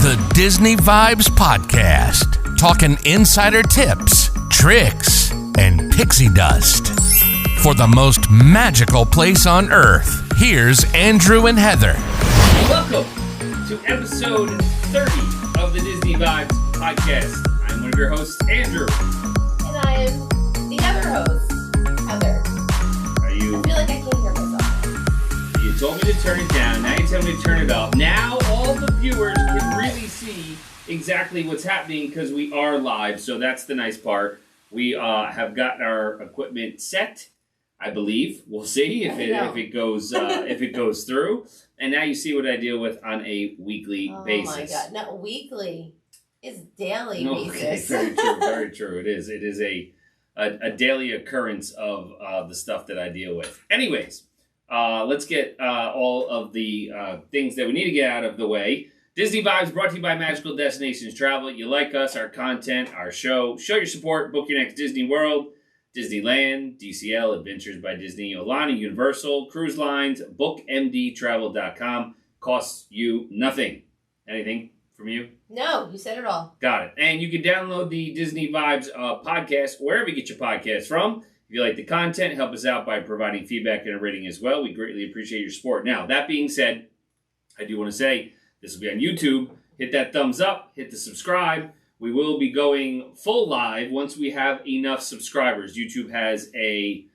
The Disney Vibes Podcast, talking insider tips, tricks, and pixie dust. For the most magical place on Earth, here's Andrew and Heather. Welcome to episode 30 of the Disney Vibes Podcast. I'm one of your hosts, Andrew. And I'm the other host, Heather. I feel like I can't hear myself. You told me to turn it down, now you tell me to turn it up. Now all the viewers can really see exactly what's happening because we are live, so that's the nice part. We have gotten our equipment set, I believe. We'll see if it goes through. And now you see what I deal with on a weekly basis. Oh my God, not weekly. It's daily basis. Okay, very true, very true. It is a daily occurrence of the stuff that I deal with. Anyways, let's get all of the things that we need to get out of the way. Disney Vibes brought to you by Magical Destinations Travel. You like us, our content, our show. Show your support. Book your next Disney World, Disneyland, DCL, Adventures by Disney, Olana, Universal, Cruise Lines, bookmdtravel.com. Costs you nothing. Anything from you? No, you said it all. Got it. And you can download the Disney Vibes podcast wherever you get your podcasts from. If you like the content, help us out by providing feedback and a rating as well. We greatly appreciate your support. Now, that being said, I do want to say this will be on YouTube. Hit that thumbs up. Hit the subscribe. We will be going full live once we have enough subscribers. YouTube has a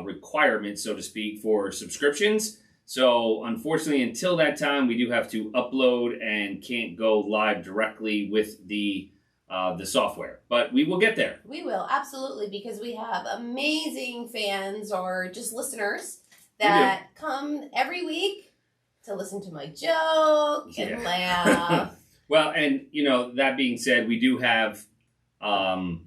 requirement, so to speak, for subscriptions. So, unfortunately, until that time, we do have to upload and can't go live directly with the software. But we will get there. We will, absolutely, because we have amazing fans or just listeners that come every week to listen to my joke and laugh. Well, and, that being said, we do have, I'm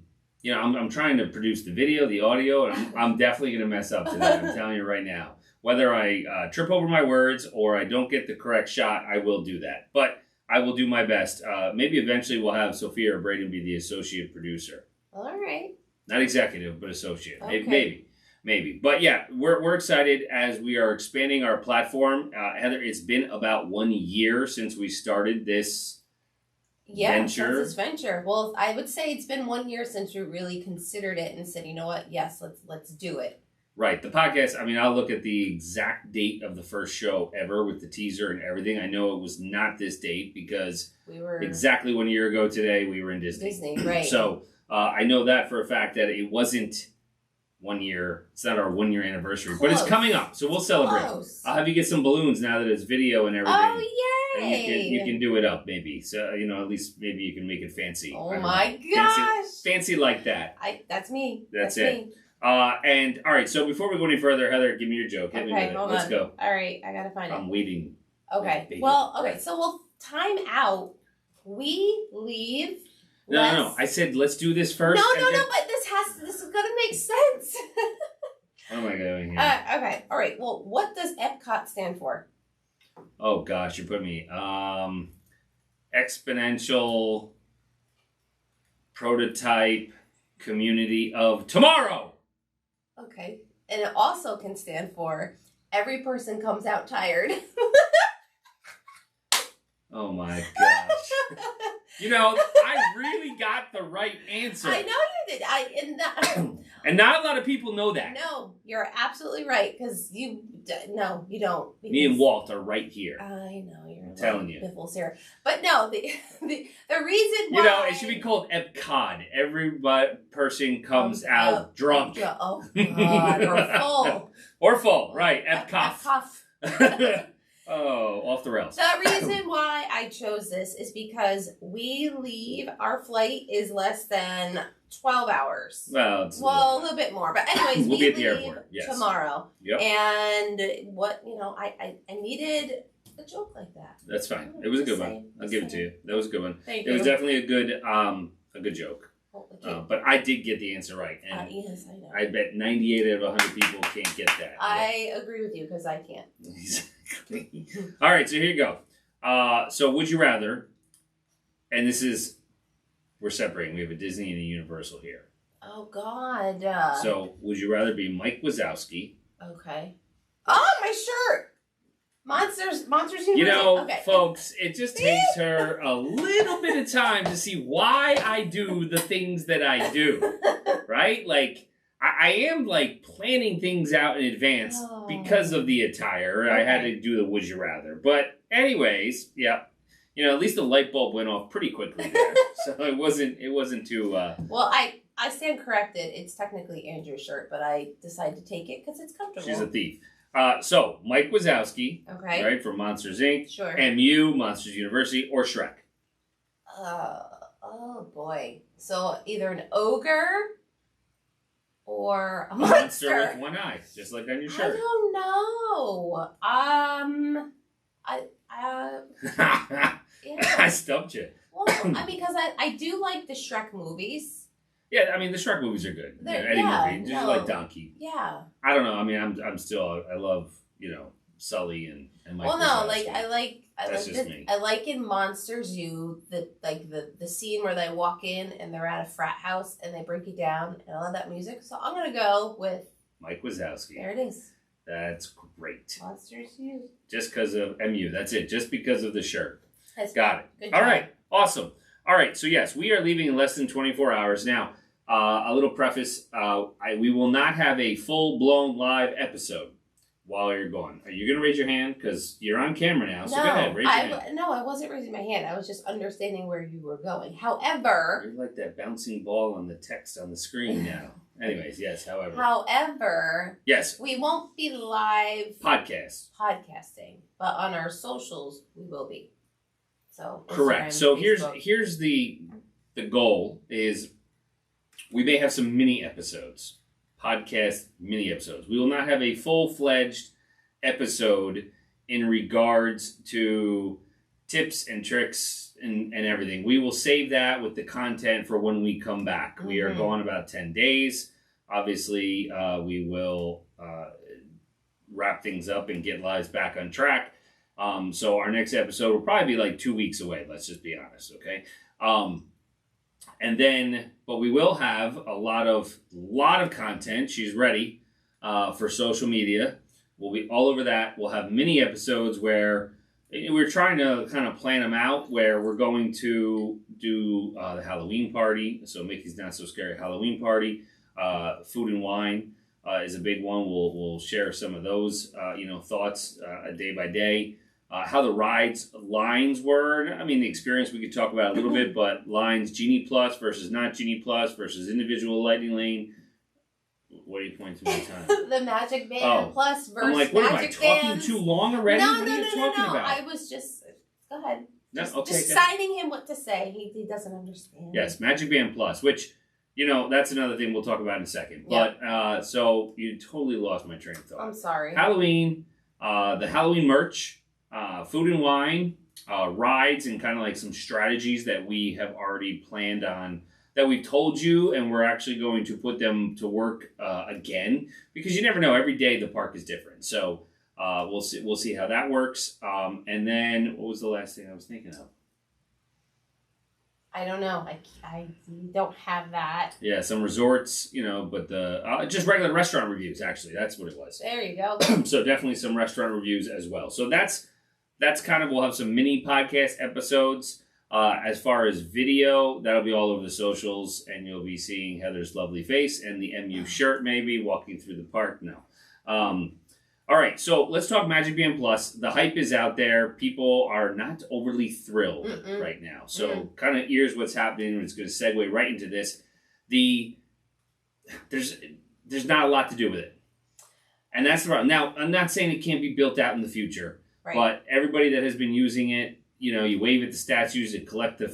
trying to produce the video, the audio, and I'm definitely going to mess up today. I'm telling you right now. Whether I trip over my words or I don't get the correct shot, I will do that. But I will do my best. Maybe eventually we'll have Sophia or Braden be the associate producer. All right. Not executive, but associate. Okay. Maybe. But yeah, we're excited as we are expanding our platform. Heather, it's been about 1 year since we started this venture. Since this venture. Well, I would say it's been 1 year since we really considered it and said, you know what? Yes, let's do it. Right. The podcast, I'll look at the exact date of the first show ever with the teaser and everything. I know it was not this date because we were exactly 1 year ago today, we were in Disney. Disney, right. So I know that for a fact that it wasn't 1 year. It's not our 1 year anniversary, but it's coming up. So we'll celebrate. Close. I'll have you get some balloons now that it's video and everything. Oh, yay. And you can do it up maybe. So, at least maybe you can make it fancy. Oh my gosh. Fancy like that. That's me. That's it. Me. And all right, so before we go any further, Heather, give me your joke. Hit me with it. Let's go. All right, I gotta find it. I'm waiting. Okay. Well, okay, so we'll time out. We leave. No. I said let's do this first. No, but this is gonna make sense. What am I doing here? Okay. All right. Well, what does Epcot stand for? Oh gosh, you're putting me. Exponential prototype community of tomorrow. Okay. And it also can stand for every person comes out tired. Oh my gosh. I really got the right answer. I know you did. And not a lot of people know that. No, you're absolutely right. Because you don't. Me and Walt are right here. I know. You're telling you. Biffles here. But no, the reason why... it should be called Epcot. Every person comes out drunk. Oh, God. Or full. Or full, right. Epcot. Epcot. Oh, off the rails. The reason why I chose this is because we leave, our flight is less than 12 hours. Well, a little bit more. But anyways, we'll we be at the leave airport. Yes. tomorrow. Yep. And I needed a joke like that. That's fine. It was a good one. I'll give it to you. That was a good one. Thank you. It was definitely a good joke. But I did get the answer right. And yes, I know. I bet 98 out of 100 people can't get that. I agree with you because I can't. Exactly. All right, so here you go. So would you rather, and we're separating. We have a Disney and a Universal here. Oh, God. So would you rather be Mike Wazowski? Okay. Oh, my shirt. Monsters You know, okay. folks, it just takes her a little bit of time to see why I do the things that I do, right? Like, I am, like, planning things out in advance because of the attire. Okay. I had to do the would you rather. But anyways, yeah. You know, at least the light bulb went off pretty quickly there. So it wasn't too... Well, I stand corrected. It's technically Andrew's shirt, but I decided to take it because it's comfortable. She's a thief. So, Mike Wazowski, okay, right, from Monsters, Inc., sure. MU, Monsters University, or Shrek? Oh, boy. So, either an ogre or a monster with one eye, just like on your shirt. I don't know. Yeah. I stumped you. Well, because I do like the Shrek movies. Yeah, I mean, the Shrek movies are good. Any movie. Just like Donkey. Yeah. I don't know. I mean, I'm still, I love, you know, Sully and Mike. Well, no, Wazowski. I like in Monster Zoo the scene where they walk in and they're at a frat house and they break it down and I love that music. So I'm gonna go with Mike Wazowski. There it is. That's great. Monster Zoo. Just because of MU. That's it. Just because of the shirt. Got it. Good All job. right. Awesome. All right. So yes, we are leaving in less than 24 hours now. A little preface, we will not have a full-blown live episode while you're gone. Are you going to raise your hand? Because you're on camera now, so go ahead, raise your hand. No, I wasn't raising my hand. I was just understanding where you were going. However... You're like that bouncing ball on the text on the screen now. Anyways, yes, however. Yes. We won't be live... Podcasting, but on our socials, we will be. So correct. Instagram, so Facebook. here's the goal is... We may have some mini episodes, podcast mini episodes. We will not have a full-fledged episode in regards to tips and tricks and everything. We will save that with the content for when we come back. Mm-hmm. We are gone about 10 days. Obviously, we will wrap things up and get lives back on track. So our next episode will probably be like 2 weeks away. Let's just be honest, okay? And then, but we will have a lot of content. She's ready for social media. We'll be all over that. We'll have mini episodes where we're trying to kind of plan them out. Where we're going to do the Halloween party. So Mickey's Not So Scary Halloween party. Food and wine is a big one. We'll share some of those thoughts day by day. How the lines were. I mean, the experience we could talk about a little bit, but lines, Genie Plus versus not Genie Plus versus individual lightning lane. What are you pointing to my time? The MagicBand Plus versus I'm like, what Magic am I talking Bands? too long already? No, what are you talking about? I was just, go ahead. Just Okay. signing him what to say. He doesn't understand. Yes, MagicBand Plus, which, that's another thing we'll talk about in a second. Yep. But, so you totally lost my train of thought. I'm sorry. Halloween, the Halloween merch, food and wine, rides, and kind of like some strategies that we have already planned on that we've told you, and we're actually going to put them to work again because you never know. Every day the park is different, so we'll see how that works. And then what was the last thing I was thinking of? I don't know. I don't have that. Yeah, some resorts, but the just regular restaurant reviews. Actually, that's what it was. There you go. So definitely some restaurant reviews as well. So that's kind of, we'll have some mini podcast episodes. As far as video, that'll be all over the socials, and you'll be seeing Heather's lovely face and the MU shirt maybe walking through the park. No. All right, so let's talk MagicBand Plus. The hype is out there. People are not overly thrilled right now. So kind of here's what's happening. It's going to segue right into this. There's not a lot to do with it. And that's the problem. Now, I'm not saying it can't be built out in the future, but everybody that has been using it, you wave at the statues and collect the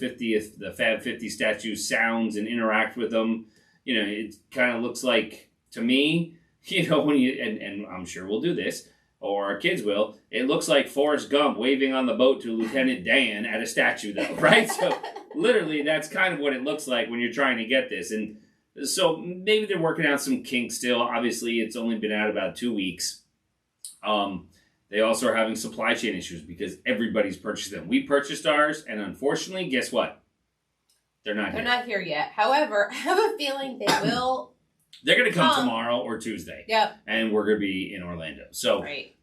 Fab 50 statues sounds and interact with them. It kind of looks like, to me, when you, and I'm sure we'll do this, or our kids will, it looks like Forrest Gump waving on the boat to Lieutenant Dan at a statue, though, right? So literally, that's kind of what it looks like when you're trying to get this. And so maybe they're working out some kinks still. Obviously, it's only been out about 2 weeks. They also are having supply chain issues because everybody's purchased them. We purchased ours, and unfortunately, guess what? They're not here. They're not here yet. However, I have a feeling they will They're going to come tomorrow or Tuesday. Yep. And we're going to be in Orlando. So right.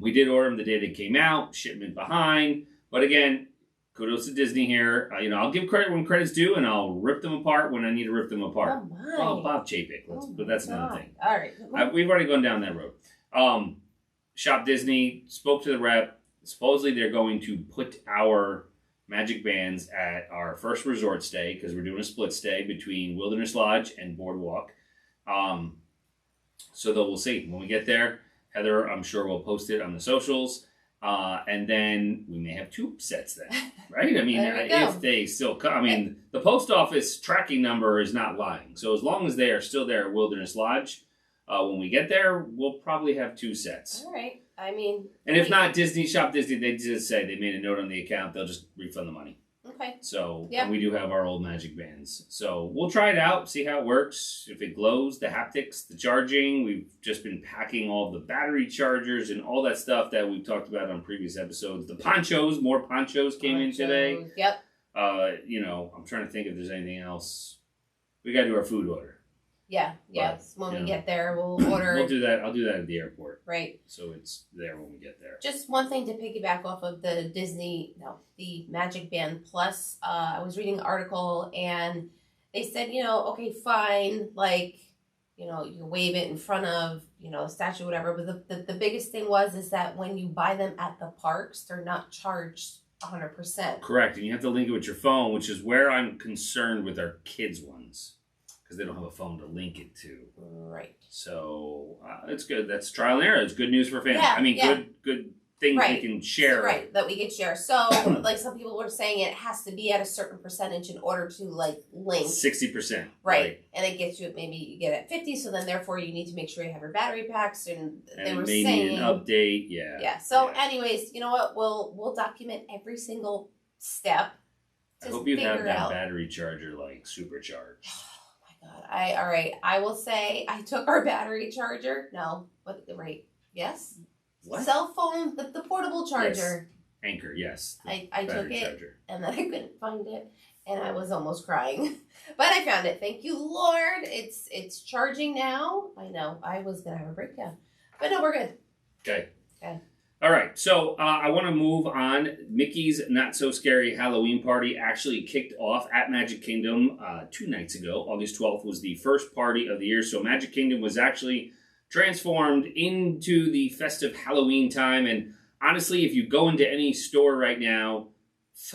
We did order them the day they came out. Shipment behind. But again, kudos to Disney here. I'll give credit when credit's due, and I'll rip them apart when I need to rip them apart. Oh, my. Well, Bob Chapek. But that's another thing. All right. We've already gone down that road. Shop Disney, spoke to the rep. Supposedly they're going to put our Magic Bands at our first resort stay, because we're doing a split stay between Wilderness Lodge and Boardwalk. So that we'll see when we get there. Heather, I'm sure, will post it on the socials. And then we may have 2 sets then, right? I mean, if they still come. I mean, the post office tracking number is not lying. So as long as they are still there at Wilderness Lodge, when we get there, we'll probably have 2 sets. All right. I mean. And if not, Shop Disney, they just say they made a note on the account. They'll just refund the money. Okay. So and we do have our old Magic Bands. So we'll try it out, see how it works. If it glows, the haptics, the charging. We've just been packing all the battery chargers and all that stuff that we've talked about on previous episodes. The ponchos, more ponchos came in today. Yep. I'm trying to think if there's anything else. We got to do our food order. Yeah, yes. When we get there, we'll order. We'll do that. I'll do that at the airport. Right. So it's there when we get there. Just one thing to piggyback off of the MagicBand Plus. I was reading an article and they said, okay, fine, you wave it in front of, a statue, whatever. But the biggest thing is that when you buy them at the parks, they're not charged 100%. Correct. And you have to link it with your phone, which is where I'm concerned with our kids' ones. Because they don't have a phone to link it to. Right. So it's good. That's trial and error. It's good news for fans. Yeah, good things we can share. Right, that we can share. So, some people were saying it has to be at a certain percentage in order to, link. 60%. Right. And it gets you, maybe you get at 50, so then therefore you need to make sure you have your battery packs. And they were saying. Maybe an update, yeah. Yeah. So, anyways, you know what? We'll document every single step. I hope you have that battery charger, supercharged. God. All right. I will say I took our battery charger. No, but right. Yes. What? Cell phone, the portable charger. Yes. Anchor, yes. I took it charger. And then I couldn't find it and I was almost crying. But I found it. Thank you, Lord. It's charging now. I know. I was gonna have a breakdown. But no, we're good. Okay. All right, so I want to move on. Mickey's Not So Scary Halloween Party actually kicked off at Magic Kingdom 2 nights ago. August 12th was the first party of the year. So Magic Kingdom was actually transformed into the festive Halloween time. And honestly, if you go into any store right now,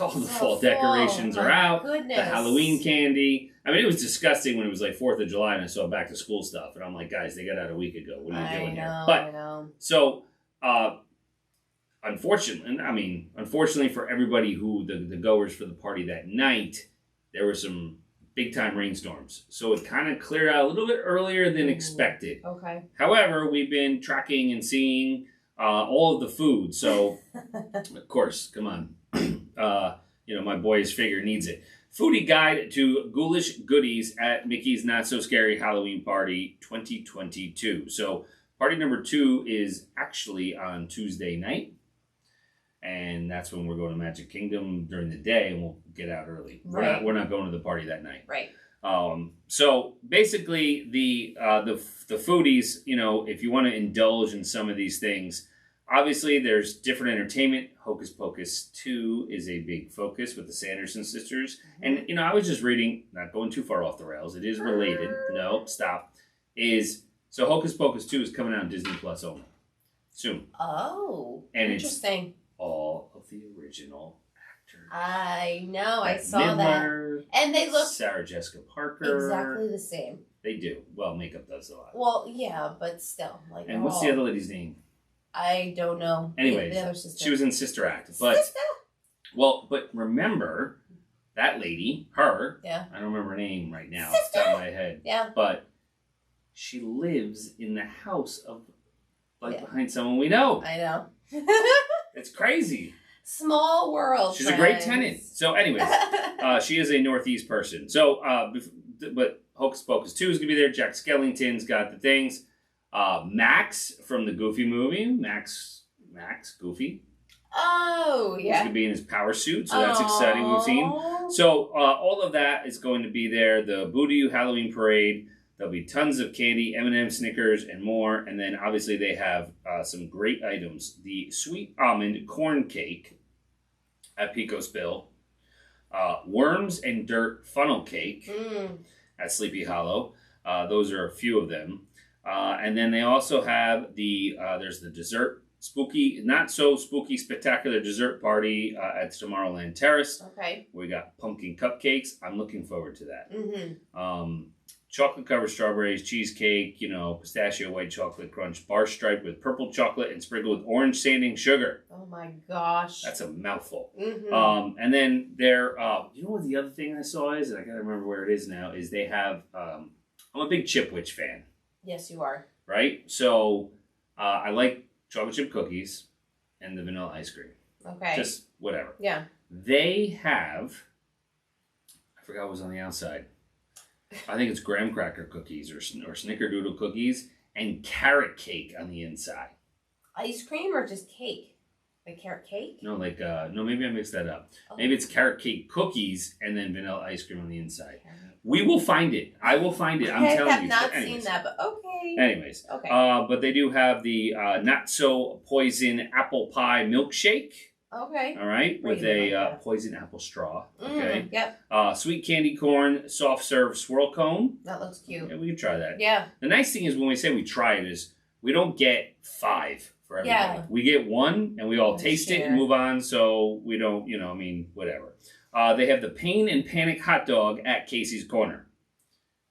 all the fall decorations are out. Goodness. The Halloween candy. I mean, it was disgusting when it was 4th of July and I saw back to school stuff. And I'm like, guys, they got out a week ago. What are you doing here? But, I know. So... Unfortunately for everybody who the goers for the party that night, there were some big time rainstorms. So it kind of cleared out a little bit earlier than expected. Okay. However, we've been tracking and seeing all of the food. So, of course, come on. My boy's figure needs it. Foodie guide to ghoulish goodies at Mickey's Not So Scary Halloween Party 2022. So party number 2 is actually on Tuesday night. And that's when we're going to Magic Kingdom during the day, and we'll get out early. Right. We're not going to the party that night. Right. So basically, the foodies, if you want to indulge in some of these things, obviously there's different entertainment. Hocus Pocus 2 is a big focus with the Sanderson sisters. And, I was just reading, not going too far off the rails, it is related. No, stop. So Hocus Pocus 2 is coming out on Disney Plus only soon. Oh, and interesting. It's all of the original actors. I know, I saw Midler, that. And they look Sarah Jessica Parker. exactly the same. They do. Well, makeup does a lot. Well, yeah, but still. And what's the other lady's name? I don't know. Anyways, the other sister. She was in Sister Act. But but remember that lady, her. Yeah. I don't remember her name right now. Sister. Off the top of my head. Yeah. But she lives in the house of behind someone we know. I know. It's crazy. Small world. She's a great tenant. So, anyways, she is a Northeast person. So, but Hocus Pocus 2 is going to be there. Jack Skellington's got the things. Max from the Goofy movie. Max, Goofy. Oh, He's yeah. going to be in his power suit, so that's exciting. We've seen. So, all of that is going to be there. The Boo-to-You Halloween Parade. There'll be tons of candy, M&M, Snickers, and more. And then obviously they have some great items. The sweet almond corn cake at Pico Spill. Worms and dirt funnel cake at Sleepy Hollow. Those are a few of them. And then they also have there's the dessert spooky, not so spooky, spectacular dessert party at Tomorrowland Terrace. Okay. We got pumpkin cupcakes. I'm looking forward to that. Mm-hmm. Chocolate covered strawberries, cheesecake, pistachio white chocolate crunch, bar stripe with purple chocolate and sprinkled with orange sanding sugar. Oh my gosh. That's a mouthful. Mm-hmm. And then there, what the other thing I saw is, and I gotta remember where it is now, is they have, I'm a big Chipwich fan. Yes, you are. Right? So I like chocolate chip cookies and the vanilla ice cream. Okay. Just whatever. Yeah. They have, I forgot what was on the outside. I think it's graham cracker cookies or snickerdoodle cookies and carrot cake on the inside. Ice cream or just cake? Like carrot cake? No, maybe I mixed that up. Oh. Maybe it's carrot cake cookies and then vanilla ice cream on the inside. We will find it. I will find it. I'm telling you. I have not seen that, but okay. Anyways. Okay. But they do have the not so poison apple pie milkshake. Okay. All right. With a poison apple straw. Okay. Yep. Sweet candy corn soft serve swirl cone. That looks cute. Yeah, we can try that. Yeah. The nice thing is when we say we try it is we don't get 5 for everybody. Yeah. We get 1 and we all taste it and move on. So we don't, whatever. They have the Pain and Panic hot dog at Casey's Corner.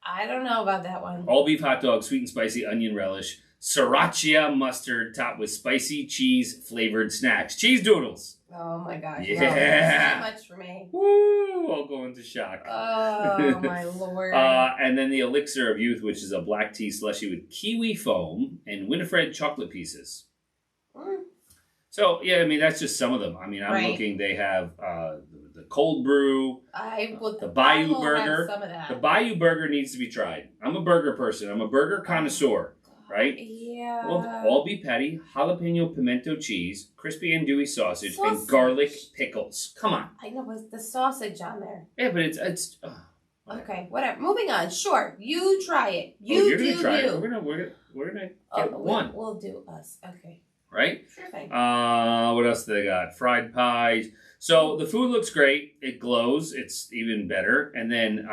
I don't know about that one. All beef hot dog, sweet and spicy onion relish, sriracha mustard topped with spicy cheese flavored snacks. Cheese doodles. Oh my gosh. Yeah. No, that's too much for me. Woo! I'll go into shock. Oh my lord. And then the Elixir of Youth, which is a black tea slushy with kiwi foam and Winifred chocolate pieces. So, yeah, that's just some of them. I'm looking, they have the cold brew, the Bayou Burger. Some of that. The Bayou Burger needs to be tried. I'm a burger person. I'm a burger connoisseur, right? Yeah. All beef patty, jalapeno pimento cheese, crispy and dewy sausage, and garlic pickles. Come on. I know, but the sausage on there. Yeah, but it's okay, whatever. Moving on. Sure, you try it. You're gonna try it. We're gonna get one. We'll do us. Okay. Right? Sure thing. What else do they got? Fried pies. So the food looks great. It glows. It's even better. And then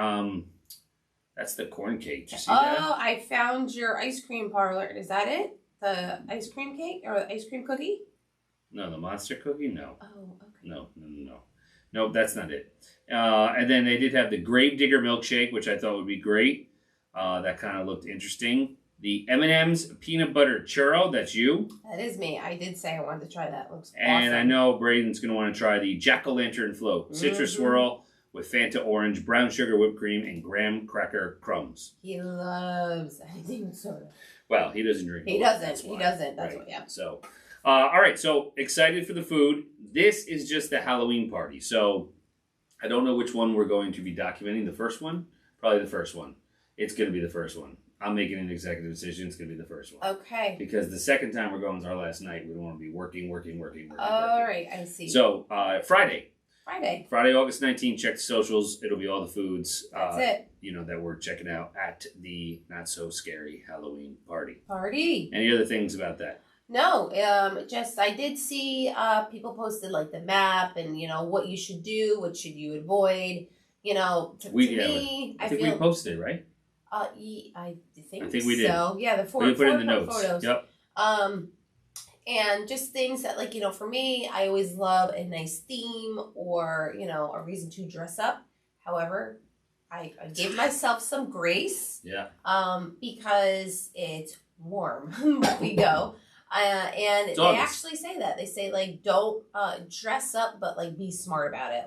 that's the corn cake. Did you see that? Oh, I found your ice cream parlor. Is that it? The ice cream cake or the ice cream cookie? No, the monster cookie? No. Oh, okay. No. Nope, that's not it. And then they did have the Gravedigger milkshake, which I thought would be great. That kind of looked interesting. The M&M's peanut butter churro, that's you. That is me. I did say I wanted to try that. Looks and awesome. I know Braden's going to want to try the jack-o'-lantern float. Citrus swirl with Fanta orange, brown sugar whipped cream, and graham cracker crumbs. He loves anything with soda. Well, he doesn't drink. He doesn't. That's right. What, yeah. So, all right. So excited for the food. This is just the Halloween party. So I don't know which one we're going to be documenting. The first one? Probably the first one. It's going to be the first one. I'm making an executive decision. It's going to be the first one. Okay. Because the second time we're going is our last night. We don't want to be working. All right. I see. So, Friday, August 19th, check the socials. It'll be all the foods. That's it. That we're checking out at the Not So Scary Halloween party. Any other things about that? No, just I did see people posted like the map and what you should do, what should you avoid. To me, I think we posted it, right? I think we did. So yeah, the we put it in the notes. Photos. Yep. And just things that for me, I always love a nice theme or a reason to dress up. However, I gave myself some grace. Yeah. Because it's warm when we go. And they actually say that. They say don't dress up, but be smart about it.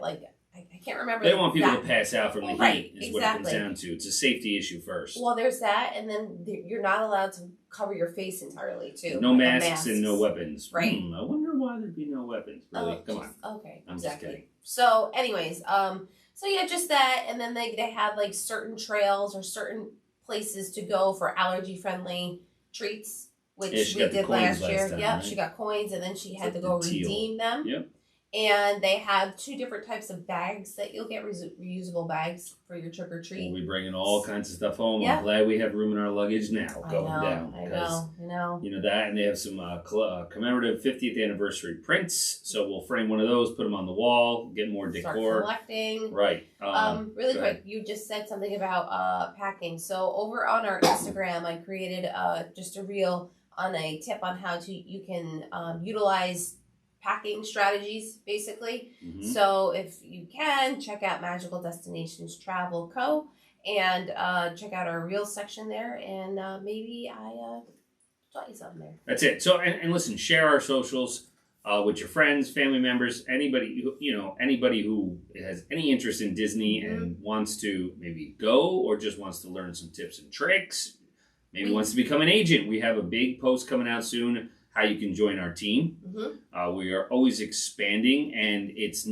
I can't remember. They don't want people to pass out from the heat. Is exactly. What it comes down to. It's a safety issue first. Well, there's that, and then you're not allowed to cover your face entirely too. No masks and no weapons. Right. I wonder why there'd be no weapons. Really? Come on. Okay. I'm exactly. just kidding. So, anyways, so yeah, just that, and then they have certain trails or certain places to go for allergy friendly treats, which we did last year. Time, yep, right? she got coins, and then she had to go redeem them. Yep. And they have 2 different types of bags that you'll get, reusable bags for your trick or treat. We'll be bringing all kinds of stuff home. Yeah. I'm glad we have room in our luggage now going down. I know. You know that, and they have some commemorative 50th anniversary prints. So we'll frame one of those, put them on the wall, get more decor. Start collecting. Right. Really quick, you just said something about packing. So over on our Instagram, I created just a reel on a tip on how you can utilize packing strategies, basically. Mm-hmm. So if you can, check out Magical Destinations Travel Co. and check out our reel section there, and maybe I taught you something there. That's it. So and listen, share our socials with your friends, family members, anybody who has any interest in Disney and wants to maybe go or just wants to learn some tips and tricks. Maybe wants to become an agent. We have a big post coming out soon how you can join our team. We are always expanding, and it's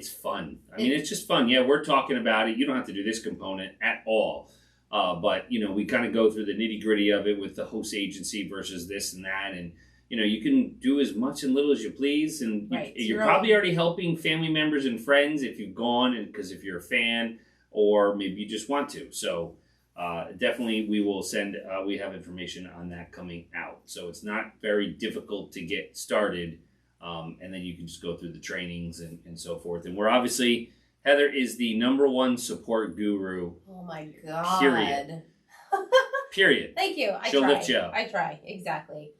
fun. I mean, it's just fun. Yeah, we're talking about it. You don't have to do this component at all. But, we kind of go through the nitty gritty of it with the host agency versus this and that. And, you can do as much and little as you please. And you're probably already helping family members and friends if you've gone, and because if you're a fan, or maybe you just want to. So definitely we will send, we have information on that coming out. So it's not very difficult to get started. And then you can just go through the trainings and so forth. And we're obviously, Heather is the #1 support guru. Oh my God. Period. Thank you. She'll lift you up. I try. Exactly.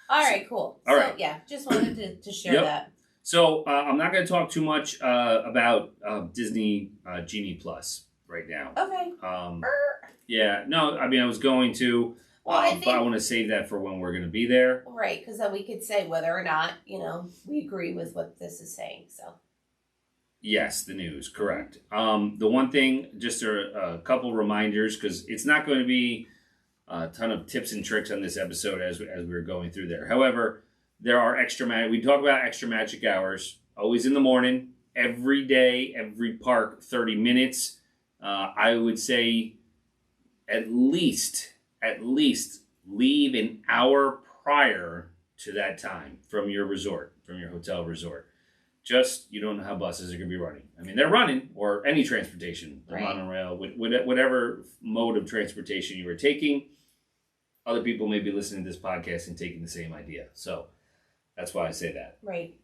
All right, cool. All right. Yeah, just wanted to share that. So I'm not going to talk too much about Disney Genie Plus right now. Okay. Yeah, no, I mean, I was going to, but I want to save that for when we're going to be there. Right, because then we could say whether or not, we agree with what this is saying, so. Yes, the news, correct. The one thing, just a couple reminders, because it's not going to be a ton of tips and tricks on this episode as we're going through there. However, there are we talk about extra magic hours, always in the morning, every day, every park, 30 minutes. I would say at least leave an hour prior to that time from your hotel resort. Just, you don't know how buses are going to be running. I mean, they're running, or any transportation, the monorail, whatever mode of transportation you were taking. Other people may be listening to this podcast and taking the same idea. So that's why I say that. Right.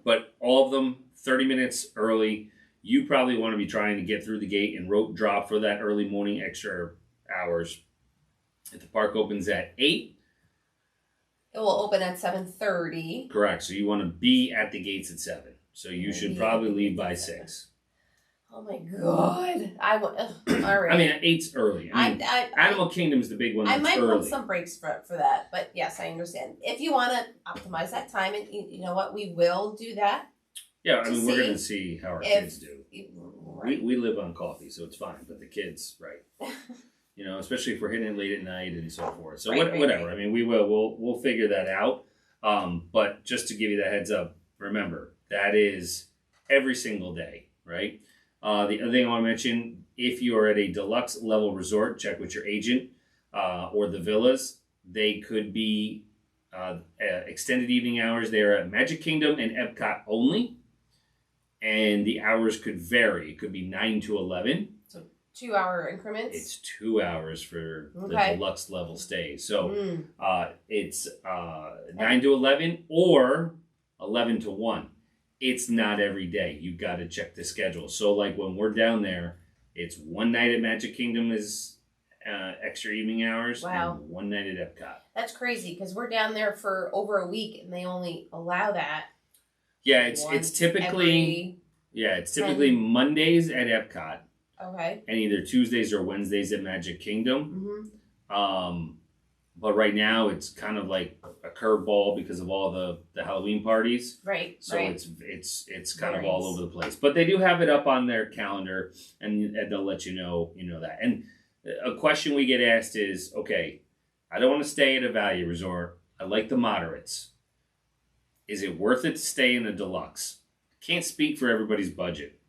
But all of them, 30 minutes early. You probably want to be trying to get through the gate and rope drop for that early morning extra hours. If the park opens at 8. It will open at 7:30. Correct. So you want to be at the gates at 7. So you should probably leave by 6. Oh my God. All right. I mean, 8's early. I mean, Animal Kingdom is the big one that's I might early. want some breaks for that. But yes, I understand. If you want to optimize that time, and you know what, we will do that. Yeah, I mean, we're going to see how our kids do. Right. We live on coffee, so it's fine. But the kids, right. Especially if we're hitting it late at night and so forth. So whatever. Right. I mean, we'll figure that out. But just to give you that heads up, remember, that is every single day, right? The other thing I want to mention, if you are at a deluxe level resort, check with your agent or the villas. They could be extended evening hours. They are at Magic Kingdom and Epcot only. And the hours could vary. It could be 9 to 11. 2-hour increments? It's 2 hours for the deluxe level stay. So it's 9 to 11 or 11 to 1. It's not every day. You got to check the schedule. So like when we're down there, it's one night at Magic Kingdom is extra evening hours and one night at Epcot. That's crazy because we're down there for over a week and they only allow that. Yeah, it's typically Mondays at Epcot. Okay. And either Tuesdays or Wednesdays at Magic Kingdom. Mm-hmm. But right now it's kind of like a curveball because of all the Halloween parties. Right. So it's kind of all over the place. But they do have it up on their calendar and they'll let you know that. And a question we get asked is, okay, I don't want to stay at a value resort. I like the moderates. Is it worth it to stay in a deluxe? Can't speak for everybody's budget.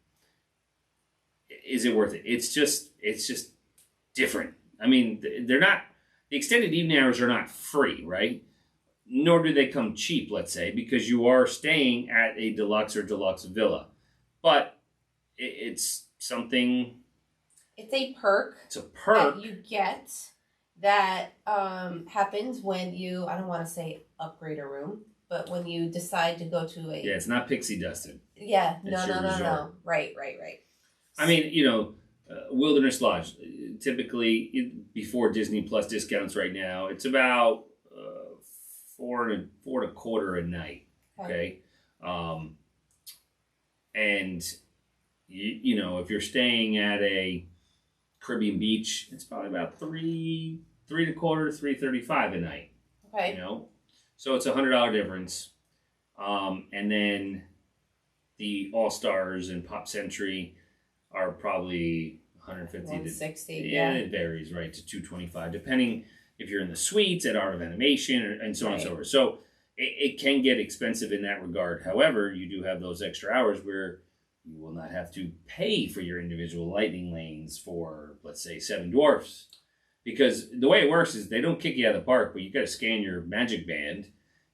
Is it worth it? It's just different. I mean, the extended evening hours are not free, right? nor do they come cheap, let's say, because you are staying at a deluxe or deluxe villa. But it's something... It's a perk. It's a perk. That you get that happens when you, I don't want to say upgrade a room, but when you decide to go to a... Yeah, it's not pixie dusted. Yeah, It's no. Right. I mean, Wilderness Lodge, typically before Disney Plus discounts right now, it's about $4 and a quarter a night. Okay. And if you're staying at a Caribbean beach, it's probably about $3 and a quarter, $3.35 a night. Okay. So it's $100 difference. And then the All Stars and Pop Century are probably 150 160. Yeah, it varies, right, to 225, depending if you're in the suites at Art of Animation and so on and so forth. So it can get expensive in that regard. However, you do have those extra hours where you will not have to pay for your individual lightning lanes for, let's say, Seven Dwarfs. Because the way it works is they don't kick you out of the park, but you got to scan your MagicBand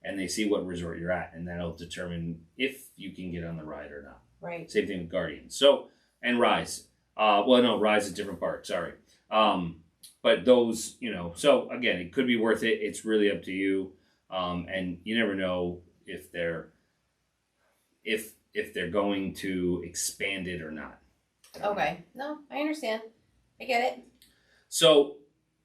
and they see what resort you're at, and that'll determine if you can get on the ride or not. Right. Same thing with Guardians. So, and Rise. Rise is a different park, sorry. But those, so again, it could be worth it. It's really up to you. And you never know if they're going to expand it or not. Okay. No, I understand. I get it. So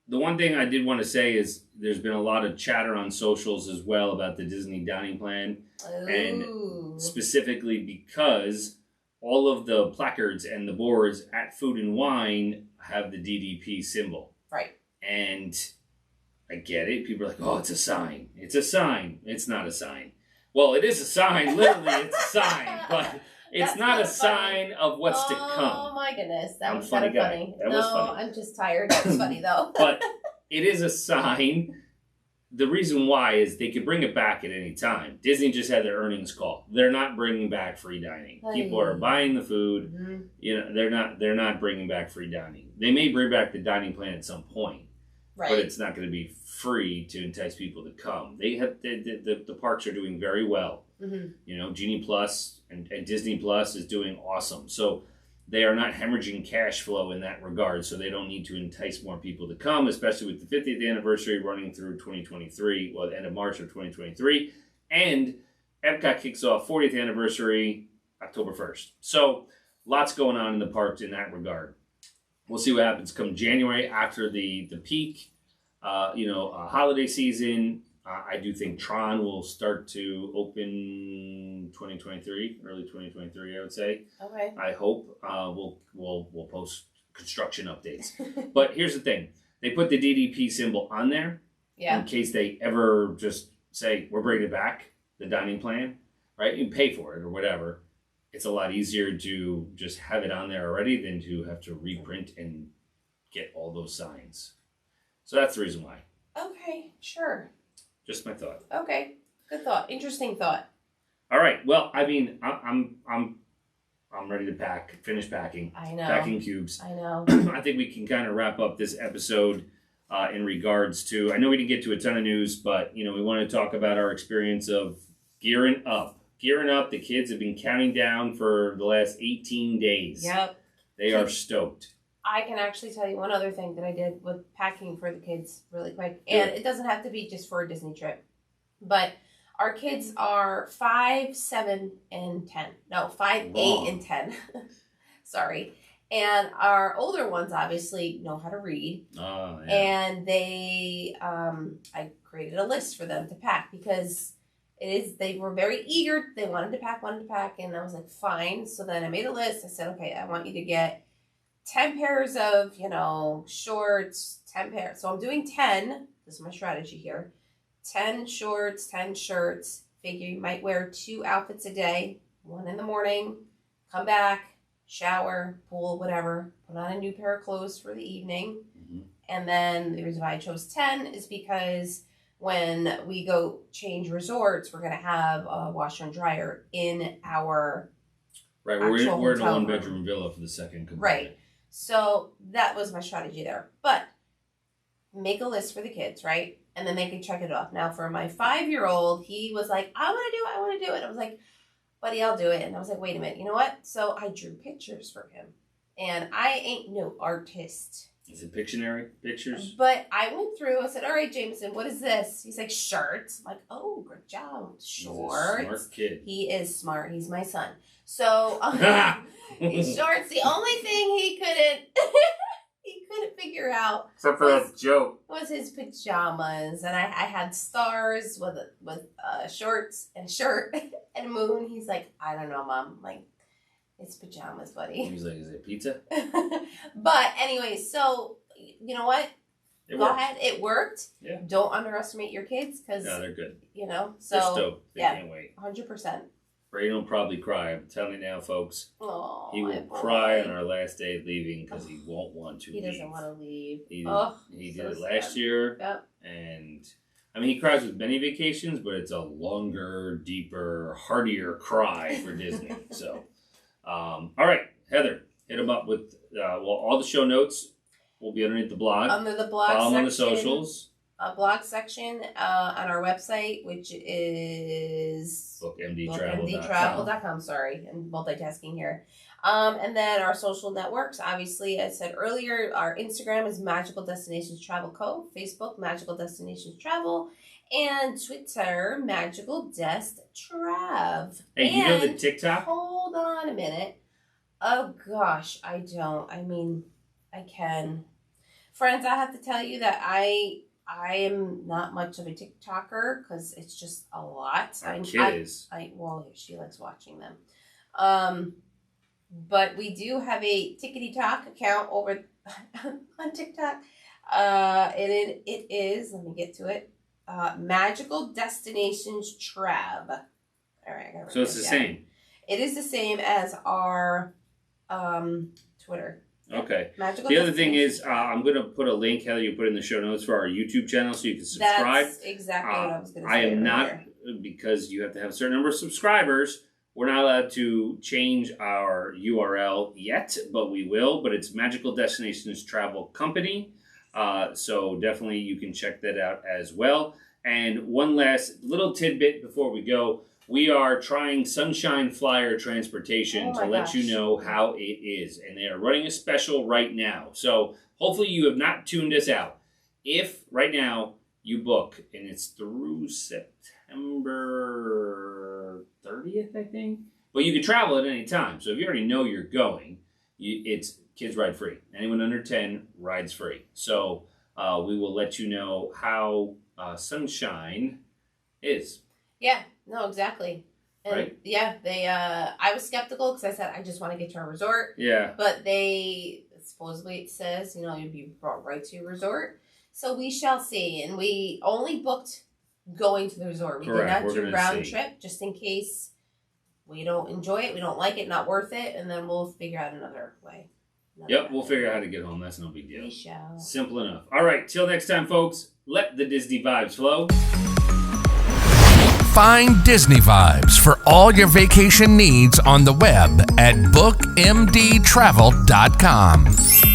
the one thing I did want to say is there's been a lot of chatter on socials as well about the Disney dining plan. Ooh. And specifically because all of the placards and the boards at Food and Wine have the DDP symbol. Right. And I get it. People are like, oh, it's a sign. It's a sign. It's not a sign. Well, it is a sign. Literally, it's a sign. But it's not a sign of what's to come. Oh, my goodness. That was kind kind of funny. That was funny. I'm just tired. That was funny, though. But it is a sign. The reason why is they could bring it back at any time. Disney just had their earnings call. They're not bringing back free dining. People are buying the food. Mm-hmm. They're not bringing back free dining. They may bring back the dining plan at some point. Right. But it's not going to be free to entice people to come. They have the parks are doing very well. Mm-hmm. Genie Plus and Disney Plus is doing awesome. So they are not hemorrhaging cash flow in that regard. So they don't need to entice more people to come, especially with the 50th anniversary running through 2023, the end of March of 2023. And Epcot kicks off 40th anniversary October 1st. So lots going on in the parks in that regard. We'll see what happens come January after the peak, holiday season. I do think Tron will start to open 2023, early 2023, I would say. Okay. I hope we'll post construction updates. But here's the thing: they put the DDP symbol on there, in case they ever just say we're bringing it back, the dining plan, right? You can pay for it or whatever. It's a lot easier to just have it on there already than to have to reprint and get all those signs. So that's the reason why. Okay, sure. Just my thought. Okay, good thought. Interesting thought. All right. Well, I mean, I'm ready to finish packing. I know. Packing cubes. I know. I think we can kind of wrap up this episode in regards to. I know we didn't get to a ton of news, but we want to talk about our experience of gearing up. The kids have been counting down for the last 18 days. Yep. They are stoked. I can actually tell you one other thing that I did with packing for the kids really quick. And it doesn't have to be just for a Disney trip. But our kids are 5, 7, and 10. No, 5, 8, and 10. Sorry. And our older ones obviously know how to read. Oh, yeah. And they, I created a list for them to pack because... they were very eager. They wanted to pack. And I was like, fine. So then I made a list. I said, okay, I want you to get 10 pairs of, shorts, 10 pairs. So I'm doing 10. This is my strategy here. 10 shorts, 10 shirts. Figure you might wear 2 outfits a day. One in the morning, come back, shower, pool, whatever. Put on a new pair of clothes for the evening. Mm-hmm. And then the reason why I chose 10 is because... when we go change resorts, we're going to have a washer and dryer in our we're in a 1-bedroom villa for the second component. Right. So that was my strategy there. But make a list for the kids, right? and then they can check it off. Now, for my 5-year-old, he was like, I want to do it. I was like, buddy, I'll do it. And I was like, wait a minute, you know what? So I drew pictures for him. And I ain't no artist. Is it Pictionary pictures? But I went through, I said, all right, Jameson, what is this? He's like, shirts. I'm like, oh, good job. Shorts. He's a smart kid. He is smart. He's my son. So, shorts, the only thing he couldn't figure out. Except for that joke. Was his pajamas. And I had stars with shorts and a shirt and a moon. He's like, I don't know, Mom. I'm like, it's pajamas, buddy. He was like, is it pizza? But anyway, so you know what? Go ahead. It worked. Yeah. Don't underestimate your kids because no, they're good. You know, so they're stoked. They can't wait. 100%. Braden will probably cry. I'm telling you now, folks. Oh, he will cry on our last day of leaving because he won't want to. He doesn't want to leave. He so did it last year. Yep. And I mean, he cries with many vacations, but it's a longer, deeper, heartier cry for Disney. So. All right, Heather, hit them up with all the show notes will be underneath the blog. Under the blog Follow section. them on the socials. A blog section on our website, which is bookmdtravel.com. Sorry, I'm multitasking here. And then our social networks. Obviously, I said earlier, our Instagram is Magical Destinations Travel Co. Facebook, Magical Destinations Travel. And Twitter, Magical Dest Trav. Hey, do you know the TikTok? Hold on a minute. Oh, gosh, I don't. I mean, I can. Friends, I have to tell you that I am not much of a TikToker because it's just a lot. Our kid is. Well, she likes watching them. But we do have a Tickety Talk account over on TikTok. It is, let me get to it. Magical Destinations Trav. All right, so it's the same. It is the same as our Twitter. Okay. Magical the other thing is, I'm going to put a link, Heather, you put in the show notes for our YouTube channel so you can subscribe. That's exactly what I was going to say. I am not, because you have to have a certain number of subscribers, we're not allowed to change our URL yet, but we will. But it's Magical Destinations Travel Company. So definitely you can check that out as well. And one last little tidbit before we go. We are trying Sunshine Flyer Transportation to let you know how it is. And they are running a special right now. So hopefully you have not tuned us out. If right now you book, and it's through September 30th, I think. But you can travel at any time. So if you already know you're going, it's kids ride free. Anyone under 10 rides free. So we will let you know how Sunshine is. Yeah, no, exactly. And right? Yeah, they. I was skeptical because I said I just want to get to a resort. Yeah. But they supposedly it says you'd be brought right to your resort. So we shall see. And we only booked going to the resort. We did not do round trip just in case we don't enjoy it, we don't like it, not worth it, and then we'll figure out another way. We'll figure out how to get home. That's no big deal. We shall. Simple enough. All right, till next time, folks. Let the Disney vibes flow. Find Disney Vibes for all your vacation needs on the web at bookmdtravel.com.